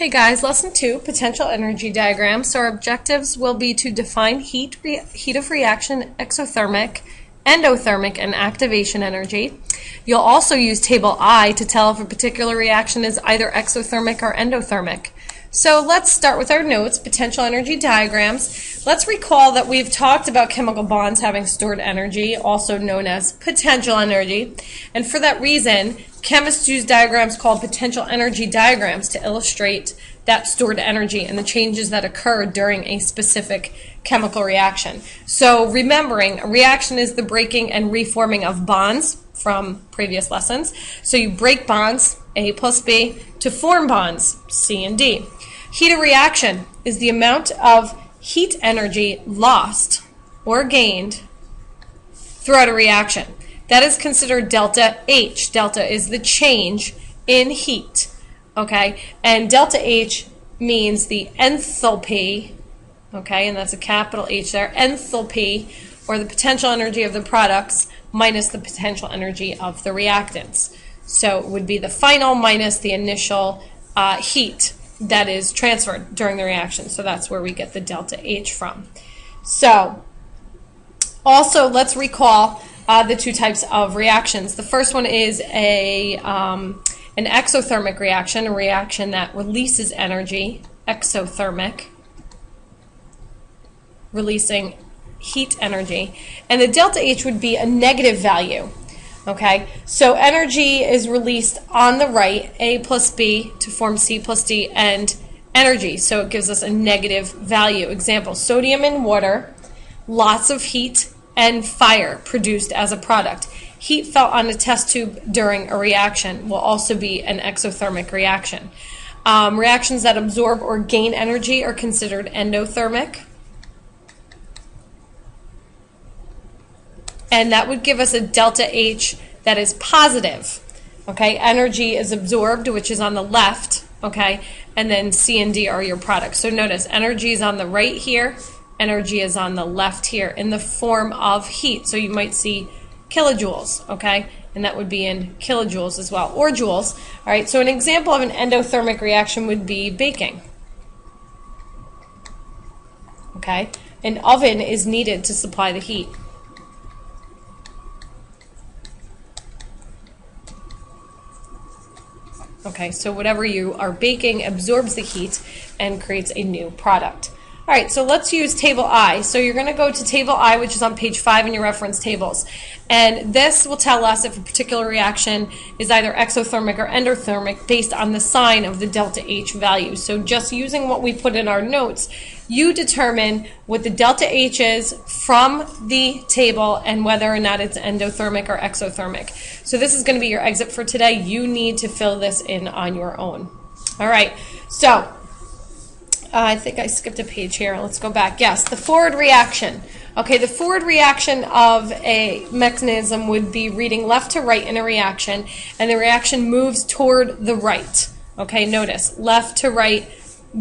Hey guys, lesson 2, potential energy diagram. So our objectives will be to define heat of reaction, exothermic, endothermic, and activation energy. You'll also use table I to tell if a particular reaction is either exothermic or endothermic. So let's start with our notes, potential energy diagrams. Let's recall that we've talked about chemical bonds having stored energy, also known as potential energy. And for that reason, chemists use diagrams called potential energy diagrams to illustrate that stored energy and the changes that occur during a specific chemical reaction. So remembering, a reaction is the breaking and reforming of bonds from previous lessons. So you break bonds, A plus B, to form bonds, C and D. Heat of reaction is the amount of heat energy lost or gained throughout a reaction. That is considered delta H. Delta is the change in heat, okay? And delta H means the enthalpy, okay? And that's a capital H there, enthalpy, or the potential energy of the products minus the potential energy of the reactants. So it would be the final minus the initial heat that is transferred during the reaction. So that's where we get the delta H from. So also let's recall the two types of reactions. The first one is an exothermic reaction, a reaction that releases energy, exothermic, releasing heat energy. And the delta H would be a negative value. Okay, so energy is released on the right, A plus B to form C plus D, and energy, so it gives us a negative value. Example, sodium in water, lots of heat and fire produced as a product. Heat felt on a test tube during a reaction will also be an exothermic reaction. Reactions that absorb or gain energy are considered endothermic. And that would give us a delta H that is positive. Okay, energy is absorbed, which is on the left, okay, and then C and D are your products. So notice energy is on the right here, energy is on the left here in the form of heat. So you might see kilojoules, okay, and that would be in kilojoules as well, or joules. All right, so an example of an endothermic reaction would be baking. Okay, an oven is needed to supply the heat. Okay, so whatever you are baking absorbs the heat and creates a new product. All right, so let's use table I. So you're going to go to table I, which is on page 5 in your reference tables. And this will tell us if a particular reaction is either exothermic or endothermic based on the sign of the delta H value. So just using what we put in our notes, you determine what the delta H is from the table and whether or not it's endothermic or exothermic. So this is going to be your exit for today. You need to fill this in on your own. All right, so I think I skipped a page here. Let's go back. Yes, the forward reaction. Okay, the forward reaction of a mechanism would be reading left to right in a reaction, and the reaction moves toward the right. Okay, notice, left to right,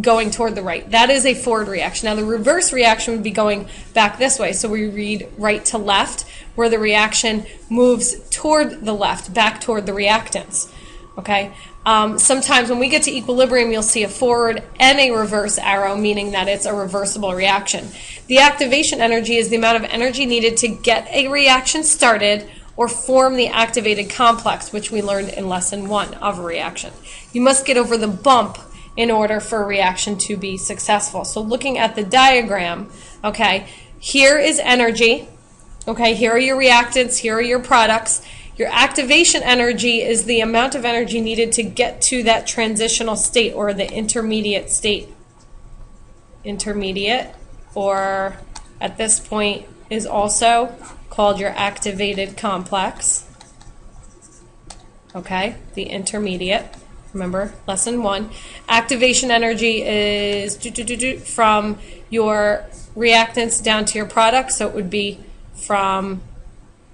going toward the right. That is a forward reaction. Now the reverse reaction would be going back this way. So we read right to left, where the reaction moves toward the left, back toward the reactants. Okay. Sometimes when we get to equilibrium, you'll see a forward and a reverse arrow, meaning that it's a reversible reaction. The activation energy is the amount of energy needed to get a reaction started or form the activated complex, which we learned in lesson 1 of a reaction. You must get over the bump in order for a reaction to be successful. So looking at the diagram, okay, here is energy, okay, here are your reactants, here are your products. Your activation energy is the amount of energy needed to get to that transitional state or the intermediate state. Intermediate, or at this point is also called your activated complex. Okay, the intermediate. Remember, lesson 1. Activation energy is from your reactants down to your products, so it would be from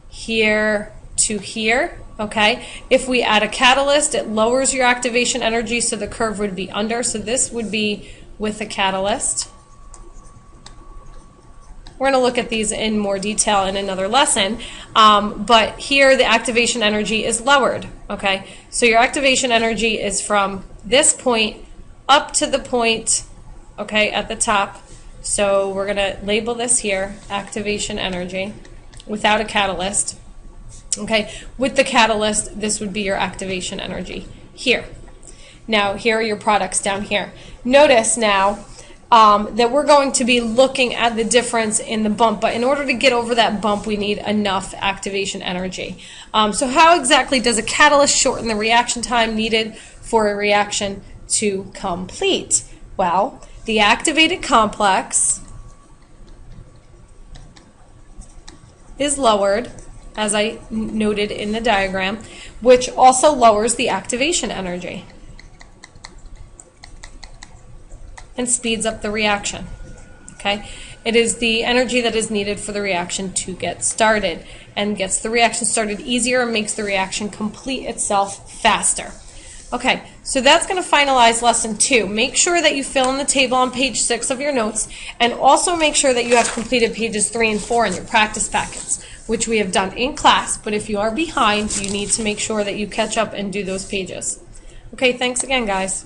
here to here. Okay, if we add a catalyst, it lowers your activation energy, so the curve would be under. So this would be with a catalyst. We're going to look at these in more detail in another lesson, but here the activation energy is lowered. Okay, so your activation energy is from this point up to the point, okay, at the top. So we're going to label this here, activation energy, without a catalyst. Okay, with the catalyst, this would be your activation energy here. Now, here are your products down here. Notice now that we're going to be looking at the difference in the bump, but in order to get over that bump, we need enough activation energy. So how exactly does a catalyst shorten the reaction time needed for a reaction to complete? Well, the activated complex is lowered, as I noted in the diagram, which also lowers the activation energy and speeds up the reaction. Okay? It is the energy that is needed for the reaction to get started, and gets the reaction started easier and makes the reaction complete itself faster. Okay, so that's going to finalize lesson 2. Make sure that you fill in the table on page 6 of your notes, and also make sure that you have completed pages 3 and 4 in your practice packets, which we have done in class, but if you are behind, you need to make sure that you catch up and do those pages. Okay, thanks again, guys.